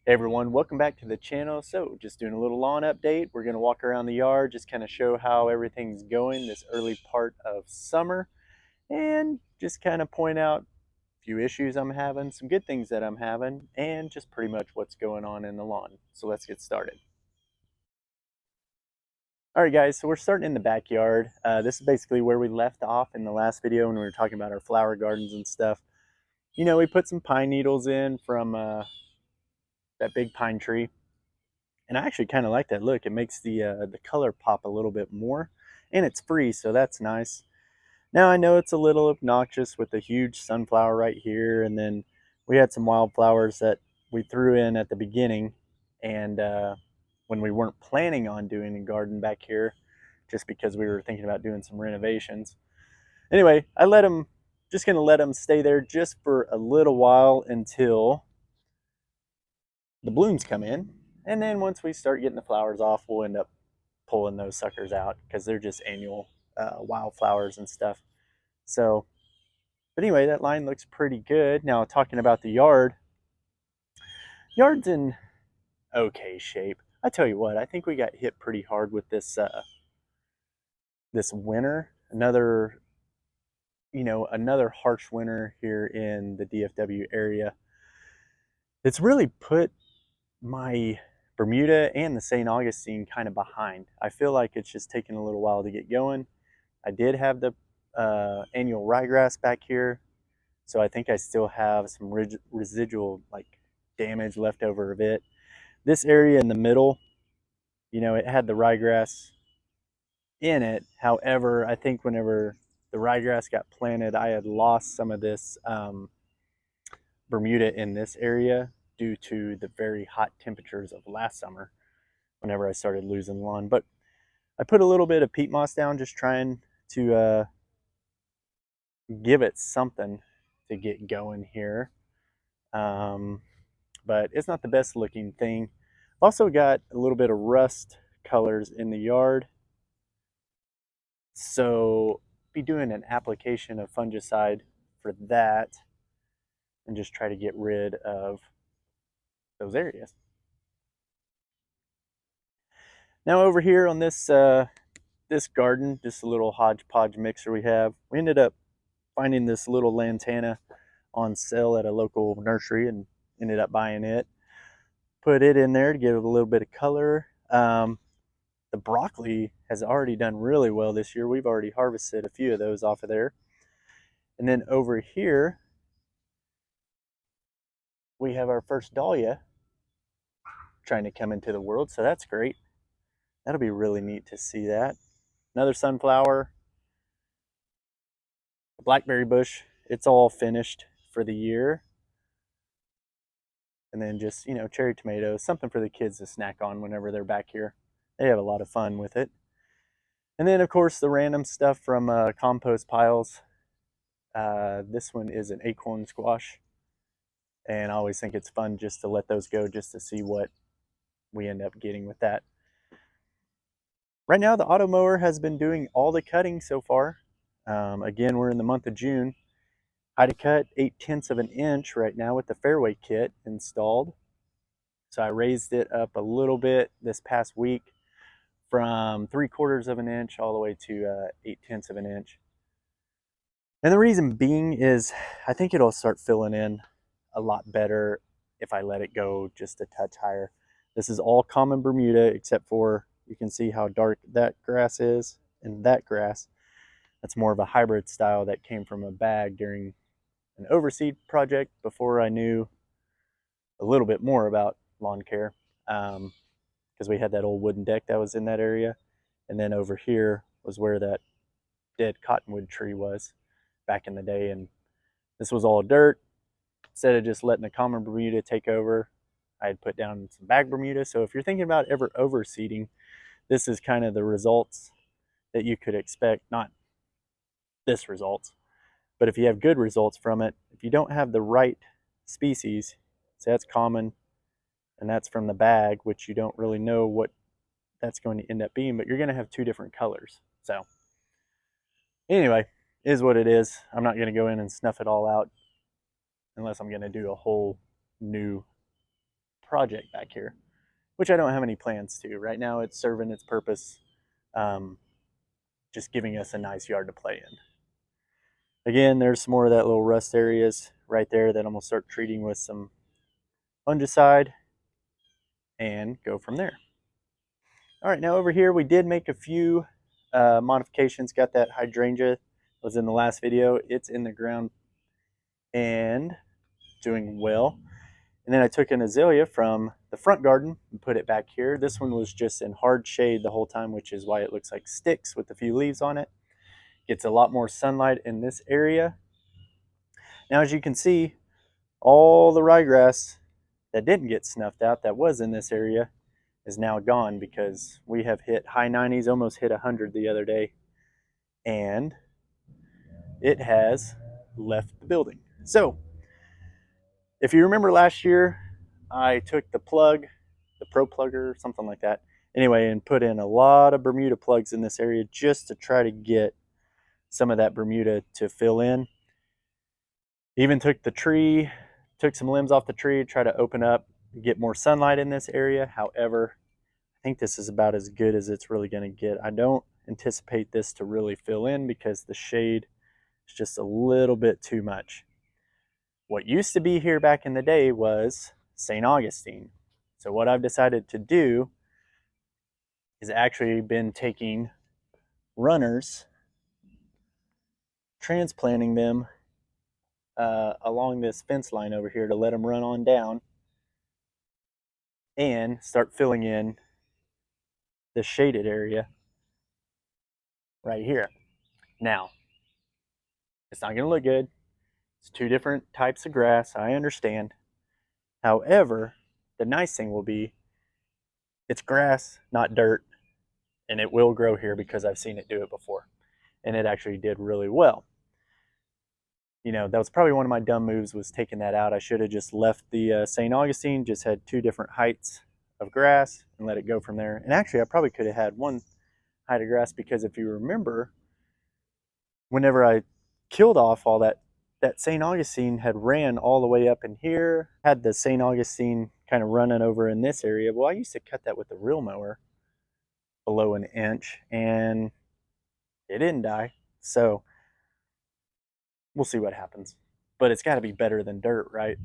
Hey everyone, welcome back to the channel. So just doing a little lawn update. We're going to walk around the yard, just kind of show how everything's going this early part of summer, and just kind of point out a few issues I'm having, some good things that I'm having, and just pretty much what's going on in the lawn. So let's get started. All right guys, so we're starting in the backyard. This is basically where we left off in the last video when we were talking about our flower gardens and stuff. You know, we put some pine needles in from that big pine tree. And I actually kind of like that look. It makes the color pop a little bit more, and it's free, so that's nice. Now I know it's a little obnoxious with the huge sunflower right here, and then we had some wildflowers that we threw in at the beginning, and when we weren't planning on doing a garden back here, just because we were thinking about doing some renovations. Anyway, just gonna let them stay there just for a little while until the blooms come in, and then once we start getting the flowers off, we'll end up pulling those suckers out because they're just annual wildflowers and stuff. So, but anyway, that line looks pretty good. Now, talking about the yard's in okay shape. I tell you what, I think we got hit pretty hard with this winter. Another harsh winter here in the DFW area. It's really put my Bermuda and the St. Augustine kind of behind. I feel like it's just taking a little while to get going. I did have the annual ryegrass back here, so I think I still have some residual like damage left over of it. This area in the middle, it had the ryegrass in it. However, I think whenever the ryegrass got planted, I had lost some of this Bermuda in this area due to the very hot temperatures of last summer whenever I started losing lawn. But I put a little bit of peat moss down, just trying to give it something to get going here. But it's not the best looking thing. I've also got a little bit of rust colors in the yard. So be doing an application of fungicide for that and just try to get rid of those areas. Now over here on this garden, just a little hodgepodge mixer we ended up finding this little lantana on sale at a local nursery and ended up buying it. Put it in there to give it a little bit of color. The broccoli has already done really well this year. We've already harvested a few of those off of there. And then over here, we have our first dahlia trying to come into the world, so that's great. That'll be really neat to see that. Another sunflower, a blackberry bush, it's all finished for the year. And then just, cherry tomatoes, something for the kids to snack on whenever they're back here. They have a lot of fun with it. And then, of course, the random stuff from compost piles. This one is an acorn squash. And I always think it's fun just to let those go just to see what we end up getting with that. Right now, the auto mower has been doing all the cutting so far. Again, we're in the month of June. I had to cut 8/10 of an inch right now with the fairway kit installed. So I raised it up a little bit this past week from 3/4 of an inch all the way to 8/10 of an inch. And the reason being is I think it'll start filling in a lot better if I let it go just a touch higher. This is all common Bermuda except for you can see how dark that grass is, and that grass, that's more of a hybrid style that came from a bag during an overseed project before I knew a little bit more about lawn care, because we had that old wooden deck that was in that area, and then over here was where that dead cottonwood tree was back in the day, and this was all dirt. Instead of just letting the common Bermuda take over, I had put down some bag Bermuda. So if you're thinking about ever overseeding, this is kind of the results that you could expect. Not this results, but if you have good results from it, if you don't have the right species, so that's common and that's from the bag, which you don't really know what that's going to end up being, but you're going to have two different colors. So anyway, is what it is. I'm not going to go in and snuff it all out unless I'm going to do a whole new project back here, which I don't have any plans to. Right now it's serving its purpose, um, just giving us a nice yard to play in. Again, there's some more of that little rust areas right there that I'm gonna start treating with some fungicide and go from there. All right, now over here we did make a few modifications. Got that hydrangea, was in the last video. It's in the ground and doing well. And then I took an azalea from the front garden and put it back here. This one was just in hard shade the whole time, which is why it looks like sticks with a few leaves on it. Gets a lot more sunlight in this area. Now, as you can see, all the ryegrass that didn't get snuffed out that was in this area is now gone because we have hit high 90s, almost hit 100 the other day, and it has left the building. So if you remember last year, I took the plug, the Pro Plugger, something like that, anyway, and put in a lot of Bermuda plugs in this area just to try to get some of that Bermuda to fill in. Even took the tree, took some limbs off the tree, try to open up, get more sunlight in this area. However, I think this is about as good as it's really going to get. I don't anticipate this to really fill in because the shade is just a little bit too much. What used to be here back in the day was St. Augustine. So what I've decided to do is actually been taking runners, transplanting them along this fence line over here to let them run on down and start filling in the shaded area right here. Now, it's not going to look good. It's two different types of grass, I understand. However, the nice thing will be it's grass, not dirt, and it will grow here because I've seen it do it before. And it actually did really well. You know, that was probably one of my dumb moves, was taking that out. I should have just left the St. Augustine, just had two different heights of grass and let it go from there. And actually, I probably could have had one height of grass because if you remember, whenever I killed off all that St. Augustine had ran all the way up in here, had the St. Augustine kind of running over in this area. Well, I used to cut that with the reel mower below an inch and it didn't die. So we'll see what happens. But it's got to be better than dirt, right?